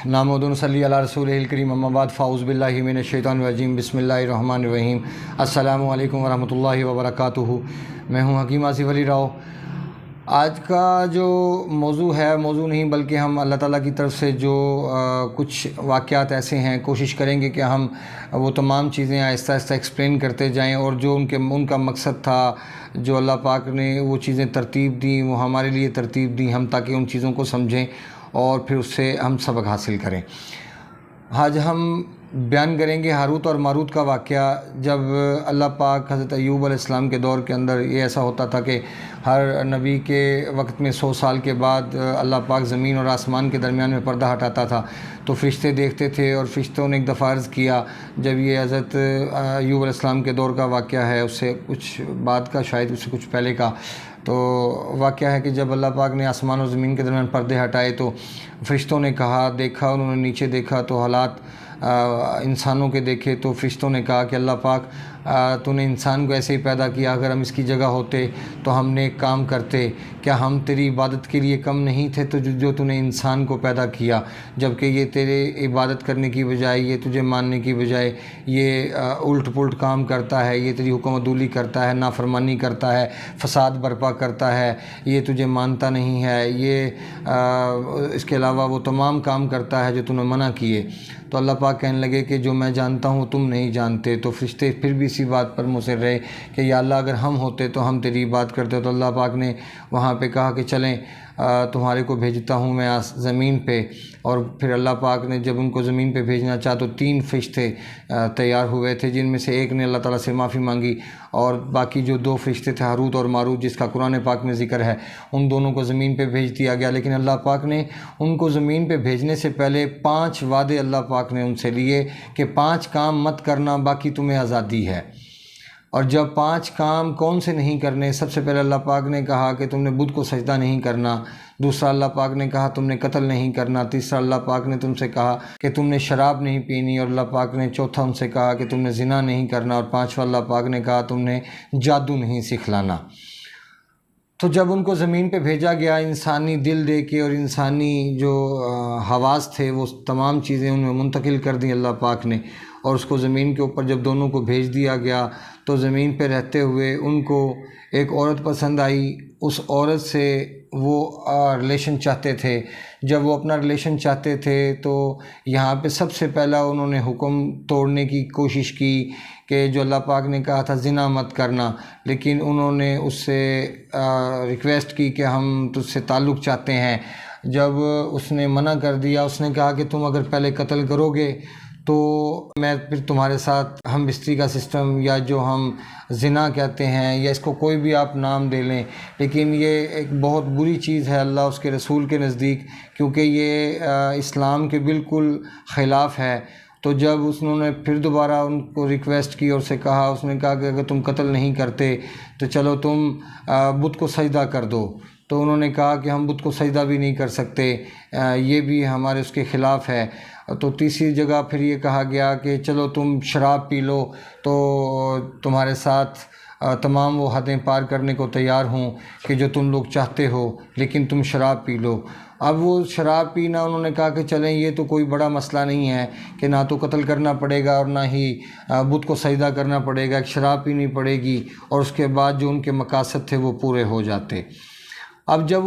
نحمدہ و نصلی علی رسولہ الکریم، اما بعد، فاعوذ باللہ من الشیطان الرجیم، بسم اللہ الرحمن الرحیم۔ السلام علیکم ورحمۃ اللہ وبرکاتہ۔ میں ہوں حکیم آصف علی راؤ۔ آج کا جو موضوع ہے، موضوع نہیں بلکہ ہم اللہ تعالیٰ کی طرف سے جو کچھ واقعات ایسے ہیں، کوشش کریں گے کہ ہم وہ تمام چیزیں آہستہ آہستہ ایکسپلین کرتے جائیں، اور جو ان کا مقصد تھا، جو اللہ پاک نے وہ چیزیں ترتیب دیں، وہ ہمارے لیے ترتیب دیں، ہم تاکہ ان چیزوں کو سمجھیں اور پھر اس سے ہم سبق حاصل کریں۔ آج ہم بیان کریں گے ہاروت اور ماروت کا واقعہ۔ جب اللہ پاک حضرت ایوب علیہ السلام کے دور کے اندر یہ ایسا ہوتا تھا کہ ہر نبی کے وقت میں 100 سال کے بعد اللہ پاک زمین اور آسمان کے درمیان میں پردہ ہٹاتا تھا، تو فرشتے دیکھتے تھے، اور فرشتوں نے ایک دفعہ عرض کیا، جب یہ حضرت ایوب علیہ السلام کے دور کا واقعہ ہے، اس سے کچھ بعد کا، شاید اس سے کچھ پہلے کا، تو واقعہ ہے کہ جب اللہ پاک نے آسمان اور زمین کے درمیان پردے ہٹائے تو فرشتوں نے کہا، دیکھا، انہوں نے نیچے دیکھا تو حالات انسانوں کے دیکھے، تو فرشتوں نے کہا کہ اللہ پاک، تو نے انسان کو ایسے ہی پیدا کیا، اگر ہم اس کی جگہ ہوتے تو ہم نے ایک کام کرتے، کیا ہم تیری عبادت کے لیے کم نہیں تھے تو جو تو نے انسان کو پیدا کیا، جبکہ یہ تیرے عبادت کرنے کی بجائے، یہ تجھے ماننے کی بجائے یہ الٹ پلٹ کام کرتا ہے، یہ تیری حکم عدولی کرتا ہے، نافرمانی کرتا ہے، فساد برپا کرتا ہے، یہ تجھے مانتا نہیں ہے، یہ اس کے علاوہ وہ تمام کام کرتا ہے جو تو نے منع کیے۔ تو اللہ پاک کہنے لگے کہ جو میں جانتا ہوں تم نہیں جانتے۔ تو فرشتے پھر بھی اسی بات پر مصر رہے کہ یا اللہ، اگر ہم ہوتے تو ہم تیری بات کرتے۔ تو اللہ پاک نے وہاں پہ کہا کہ چلیں، تمہارے کو بھیجتا ہوں میں زمین پہ۔ اور پھر اللہ پاک نے جب ان کو زمین پہ بھیجنا چاہا تو 3 فرشتے تیار ہوئے تھے، جن میں سے ایک نے اللہ تعالیٰ سے معافی مانگی، اور باقی جو 2 فرشتے تھے ہاروت اور ماروت، جس کا قرآن پاک میں ذکر ہے، ان دونوں کو زمین پہ بھیج دیا گیا۔ لیکن اللہ پاک نے ان کو زمین پہ بھیجنے سے پہلے 5 وعدے اللہ پاک نے ان سے لیے کہ 5 کام مت کرنا، باقی تمہیں آزادی ہے۔ اور جب 5 کام کون سے نہیں کرنے، سب سے پہلے اللہ پاک نے کہا کہ تم نے بت کو سجدہ نہیں کرنا، دوسرا اللہ پاک نے کہا تم نے قتل نہیں کرنا، تیسرا اللہ پاک نے تم سے کہا کہ تم نے شراب نہیں پینی، اور اللہ پاک نے چوتھا ان سے کہا کہ تم نے زنا نہیں کرنا، اور 5واں اللہ پاک نے کہا تم نے جادو نہیں سکھلانا۔ تو جب ان کو زمین پہ بھیجا گیا، انسانی دل دے کے اور انسانی جو حواس تھے، وہ تمام چیزیں ان میں منتقل کر دیں اللہ پاک نے، اور اس کو زمین کے اوپر جب دونوں کو بھیج دیا گیا تو زمین پہ رہتے ہوئے ان کو ایک عورت پسند آئی۔ اس عورت سے وہ ریلیشن چاہتے تھے۔ جب وہ اپنا ریلیشن چاہتے تھے تو یہاں پہ سب سے پہلا انہوں نے حکم توڑنے کی کوشش کی کہ جو اللہ پاک نے کہا تھا زنا مت کرنا، لیکن انہوں نے اس سے ریکویسٹ کی کہ ہم تجھ سے تعلق چاہتے ہیں۔ جب اس نے منع کر دیا، اس نے کہا کہ تم اگر پہلے قتل کرو گے تو میں پھر تمہارے ساتھ ہم بستری کا سسٹم، یا جو ہم زنا کہتے ہیں، یا اس کو کوئی بھی آپ نام دے لیں، لیکن یہ ایک بہت بری چیز ہے اللہ اس کے رسول کے نزدیک، کیونکہ یہ اسلام کے بالکل خلاف ہے۔ تو جب انہوں نے پھر دوبارہ ان کو ریکویسٹ کی اور اسے کہا، اس نے کہا کہ اگر تم قتل نہیں کرتے تو چلو تم بت کو سجدہ کر دو۔ تو انہوں نے کہا کہ ہم بت کو سجدہ بھی نہیں کر سکتے، یہ بھی ہمارے اس کے خلاف ہے۔ تو تیسری جگہ پھر یہ کہا گیا کہ چلو تم شراب پی لو، تو تمہارے ساتھ تمام وہ حدیں پار کرنے کو تیار ہوں کہ جو تم لوگ چاہتے ہو، لیکن تم شراب پی لو۔ اب وہ شراب پینا، انہوں نے کہا کہ چلیں یہ تو کوئی بڑا مسئلہ نہیں ہے کہ نہ تو قتل کرنا پڑے گا اور نہ ہی بت کو سجدہ کرنا پڑے گا، ایک شراب پینی پڑے گی، اور اس کے بعد جو ان کے مقاصد تھے وہ پورے ہو جاتے۔ اب جب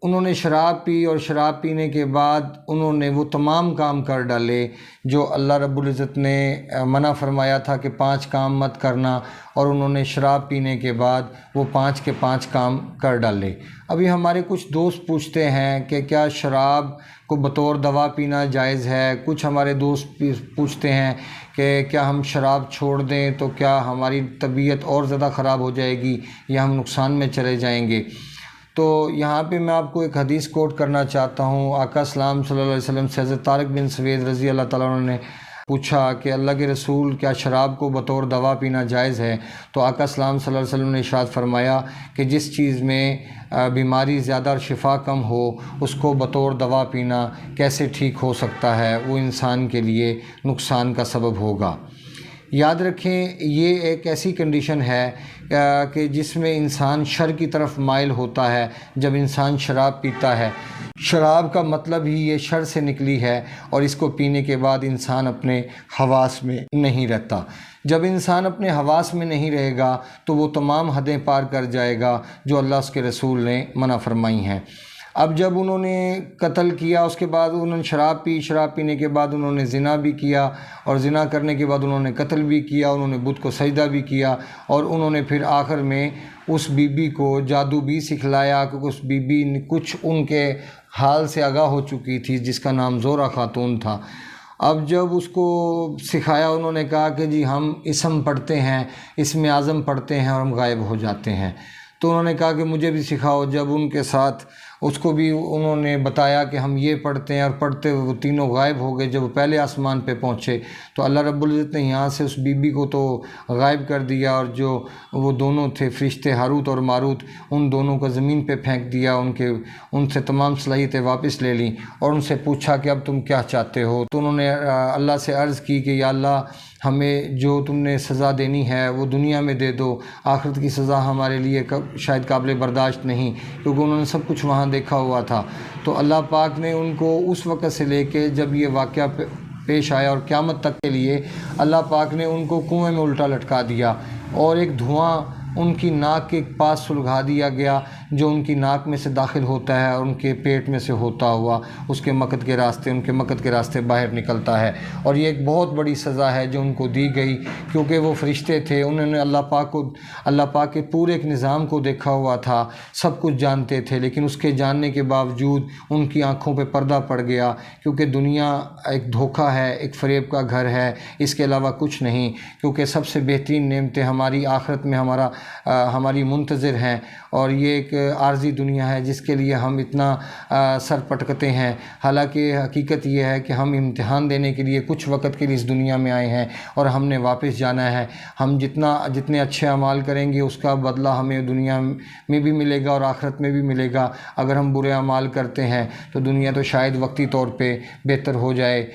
انہوں نے شراب پی، اور شراب پینے کے بعد انہوں نے وہ تمام کام کر ڈالے جو اللہ رب العزت نے منع فرمایا تھا کہ 5 کام مت کرنا، اور انہوں نے شراب پینے کے بعد وہ 5 کے 5 کام کر ڈالے۔ ابھی ہمارے کچھ دوست پوچھتے ہیں کہ کیا شراب کو بطور دوا پینا جائز ہے؟ کچھ ہمارے دوست پوچھتے ہیں کہ کیا ہم شراب چھوڑ دیں تو کیا ہماری طبیعت اور زیادہ خراب ہو جائے گی، یا ہم نقصان میں چلے جائیں گے؟ تو یہاں پہ میں آپ کو ایک حدیث کوٹ کرنا چاہتا ہوں۔ آقا اسلام صلی اللہ علیہ وسلم سے حضرت طارق بن سوید رضی اللہ تعالیٰ عنہ نے پوچھا کہ اللہ کے رسول، کیا شراب کو بطور دوا پینا جائز ہے؟ تو آقا اسلام صلی اللہ علیہ وسلم نے ارشاد فرمایا کہ جس چیز میں بیماری زیادہ اور شفا کم ہو، اس کو بطور دوا پینا کیسے ٹھیک ہو سکتا ہے؟ وہ انسان کے لیے نقصان کا سبب ہوگا۔ یاد رکھیں یہ ایک ایسی کنڈیشن ہے کہ جس میں انسان شر کی طرف مائل ہوتا ہے جب انسان شراب پیتا ہے۔ شراب کا مطلب ہی یہ شر سے نکلی ہے، اور اس کو پینے کے بعد انسان اپنے حواس میں نہیں رہتا۔ جب انسان اپنے حواس میں نہیں رہے گا تو وہ تمام حدیں پار کر جائے گا جو اللہ اس کے رسول نے منع فرمائی ہیں۔ اب جب انہوں نے قتل کیا، اس کے بعد انہوں نے شراب پی، شراب پینے کے بعد انہوں نے زنا بھی کیا، اور زنا کرنے کے بعد انہوں نے قتل بھی کیا، انہوں نے بت کو سجدہ بھی کیا، اور انہوں نے پھر آخر میں اس بی بی کو جادو بھی سکھلایا، کیونکہ اس بی بی نے کچھ ان کے حال سے آگاہ ہو چکی تھی جس کا نام زورا خاتون تھا۔ اب جب اس کو سکھایا، انہوں نے کہا کہ جی ہم اسم پڑھتے ہیں، اسم اعظم پڑھتے ہیں اور ہم غائب ہو جاتے ہیں۔ تو انہوں نے کہا کہ مجھے بھی سکھاؤ۔ جب ان کے ساتھ اس کو بھی انہوں نے بتایا کہ ہم یہ پڑھتے ہیں، اور پڑھتے ہوئے وہ تینوں غائب ہو گئے۔ جب وہ پہلے آسمان پہ پہنچے تو اللہ رب العزت نے یہاں سے اس بی بی کو تو غائب کر دیا، اور جو وہ دونوں تھے فرشتے ہاروت اور ماروت، ان دونوں کو زمین پہ پھینک دیا، ان سے تمام صلاحیتیں واپس لے لیں، اور ان سے پوچھا کہ اب تم کیا چاہتے ہو؟ تو انہوں نے اللہ سے عرض کی کہ یا اللہ، ہمیں جو تم نے سزا دینی ہے وہ دنیا میں دے دو، آخرت کی سزا ہمارے لیے شاید قابل برداشت نہیں، کیونکہ انہوں نے سب کچھ وہاں دیکھا ہوا تھا۔ تو اللہ پاک نے ان کو اس وقت سے لے کے جب یہ واقعہ پیش آیا اور قیامت تک کے لیے اللہ پاک نے ان کو کنویں میں الٹا لٹکا دیا، اور ایک دھواں ان کی ناک کے پاس سلگھا دیا گیا جو ان کی ناک میں سے داخل ہوتا ہے اور ان کے پیٹ میں سے ہوتا ہوا ان کے مقد کے راستے باہر نکلتا ہے۔ اور یہ ایک بہت بڑی سزا ہے جو ان کو دی گئی، کیونکہ وہ فرشتے تھے، انہوں نے اللہ پاک کے پورے ایک نظام کو دیکھا ہوا تھا، سب کچھ جانتے تھے، لیکن اس کے جاننے کے باوجود ان کی آنکھوں پہ پردہ پڑ گیا، کیونکہ دنیا ایک دھوکہ ہے، ایک فریب کا گھر ہے، اس کے علاوہ کچھ نہیں۔ کیونکہ سب سے بہترین نعمتیں ہماری آخرت میں ہماری منتظر ہیں، اور یہ ایک عارضی دنیا ہے جس کے لیے ہم اتنا سر پٹکتے ہیں۔ حالانکہ حقیقت یہ ہے کہ ہم امتحان دینے کے لیے کچھ وقت کے لیے اس دنیا میں آئے ہیں، اور ہم نے واپس جانا ہے۔ ہم جتنے اچھے اعمال کریں گے اس کا بدلہ ہمیں دنیا میں بھی ملے گا اور آخرت میں بھی ملے گا۔ اگر ہم برے اعمال کرتے ہیں تو دنیا تو شاید وقتی طور پہ بہتر ہو جائے،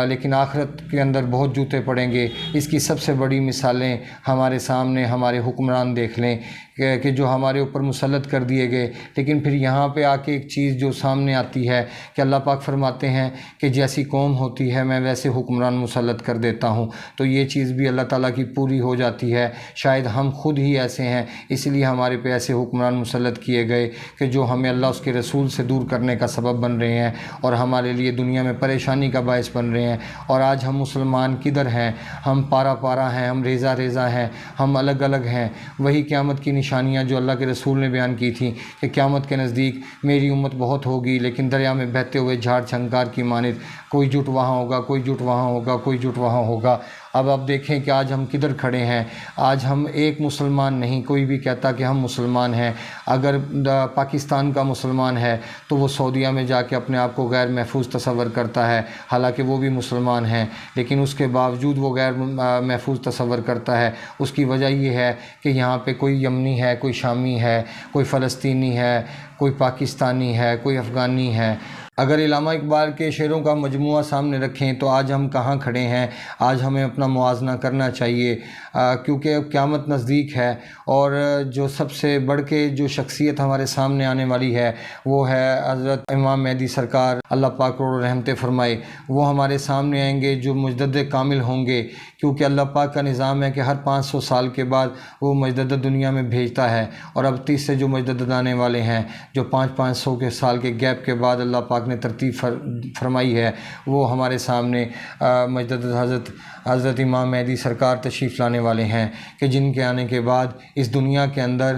لیکن آخرت کے اندر بہت جوتے پڑیں گے۔ اس کی سب سے بڑی مثالیں ہمارے سامنے ہمارے حکمران دیکھ لیں کہ جو ہمارے اوپر مسلط کر دیے گئے، لیکن پھر یہاں پہ آ کے ایک چیز جو سامنے آتی ہے کہ اللہ پاک فرماتے ہیں کہ جیسی قوم ہوتی ہے میں ویسے حکمران مسلط کر دیتا ہوں۔ تو یہ چیز بھی اللہ تعالیٰ کی پوری ہو جاتی ہے۔ شاید ہم خود ہی ایسے ہیں، اس لیے ہمارے پہ ایسے حکمران مسلط کیے گئے کہ جو ہمیں اللہ اس کے رسول سے دور کرنے کا سبب بن رہے ہیں، اور ہمارے لیے دنیا میں پریشانی کا باعث بن رہے ہیں۔ اور آج ہم مسلمان کدھر ہیں؟ ہم پارا پارا ہیں، ہم ریزہ ریزہ ہیں، ہم الگ الگ ہیں۔ وہی قیامت کی نشانیاں جو اللہ کے رسول نے بیان کی تھیں کہ قیامت کے نزدیک میری امت بہت ہوگی، لیکن دریا میں بہتے ہوئے جھاڑ جھنکار کی مانند، کوئی جٹ وہاں ہوگا، کوئی جٹ وہاں ہوگا، کوئی جٹ وہاں ہوگا۔ اب آپ دیکھیں کہ آج ہم کدھر کھڑے ہیں۔ آج ہم ایک مسلمان نہیں، کوئی بھی کہتا کہ ہم مسلمان ہیں۔ اگر پاکستان کا مسلمان ہے تو وہ سعودیہ میں جا کے اپنے آپ کو غیر محفوظ تصور کرتا ہے، حالانکہ وہ بھی مسلمان ہیں، لیکن اس کے باوجود وہ غیر محفوظ تصور کرتا ہے۔ اس کی وجہ یہ ہے کہ یہاں پہ کوئی یمنی ہے، کوئی شامی ہے، کوئی فلسطینی ہے، کوئی پاکستانی ہے، کوئی افغانی ہے۔ اگر علامہ اقبال کے شعروں کا مجموعہ سامنے رکھیں تو آج ہم کہاں کھڑے ہیں؟ آج ہمیں اپنا موازنہ کرنا چاہیے، کیونکہ اب قیامت نزدیک ہے، اور جو سب سے بڑھ کے جو شخصیت ہمارے سامنے آنے والی ہے وہ ہے حضرت امام مہدی سرکار، اللہ پاک کروڑ رحمتیں فرمائے۔ وہ ہمارے سامنے آئیں گے جو مجدد کامل ہوں گے، کیونکہ اللہ پاک کا نظام ہے کہ ہر 500 سال کے بعد وہ مجدد دنیا میں بھیجتا ہے، اور اب 30 سے جو مجدد آنے والے ہیں، جو 500 کے سال کے گیپ کے بعد اللہ پاک نے ترتیب فرمائی ہے، وہ ہمارے سامنے مجدد حضرت امام مہدی سرکار تشریف لانے والے ہیں، کہ جن کے آنے کے بعد اس دنیا کے اندر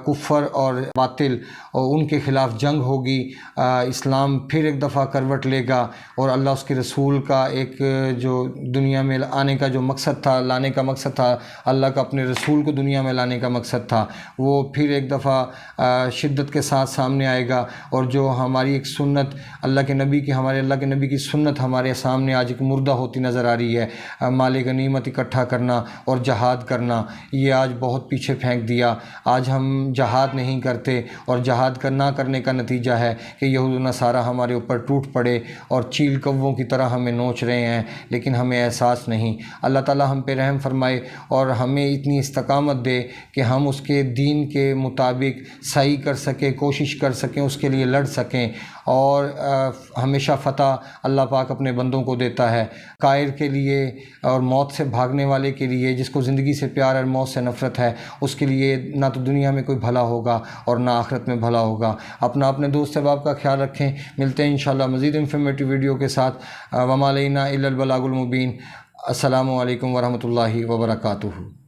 کفر اور باطل اور ان کے خلاف جنگ ہوگی، اسلام پھر ایک دفعہ کروٹ لے گا، اور اللہ اس کے رسول کا ایک جو دنیا میں آنے کا جو مقصد تھا، لانے کا مقصد تھا، اللہ کا اپنے رسول کو دنیا میں لانے کا مقصد تھا، وہ پھر ایک دفعہ شدت کے ساتھ سامنے آئے گا۔ اور جو ہماری ایک سنت اللہ کے نبی کی ہمارے اللہ کے نبی کی سنت ہمارے سامنے آج ایک مردہ ہوتی نظر آ رہی ہے۔ مال غنیمت اکٹھا کرنا اور جہاد کرنا یہ آج بہت پیچھے پھینک دیا۔ آج ہم جہاد نہیں کرتے اور جہاد نہ کرنے کا نتیجہ ہے کہ یہود و نصارہ ہمارے اوپر ٹوٹ پڑے اور چیل کووں کی طرح ہمیں نوچ رہے ہیں، لیکن ہمیں احساس نہیں۔ اللہ تعالی ہم پہ رحم فرمائے اور ہمیں اتنی استقامت دے کہ ہم اس کے دین کے مطابق صحیح کر سکیں، کوشش کر سکیں، اس کے لیے لڑ سکیں، اور ہمیشہ فتح اللہ پاک اپنے بندوں کو دیتا ہے۔ قائر کے لیے اور موت سے بھاگنے والے کے لیے، جس کو زندگی سے پیار اور موت سے نفرت ہے، اس کے لیے نہ تو دنیا میں کوئی بھلا ہوگا اور نہ آخرت میں بھلا ہوگا۔ اپنے دوست احباب کا خیال رکھیں۔ ملتے ہیں انشاءاللہ مزید انفارمیٹیو ویڈیو کے ساتھ۔ وما علینا الا البلاغ المبین۔ السلام علیکم ورحمۃ اللہ وبرکاتہ۔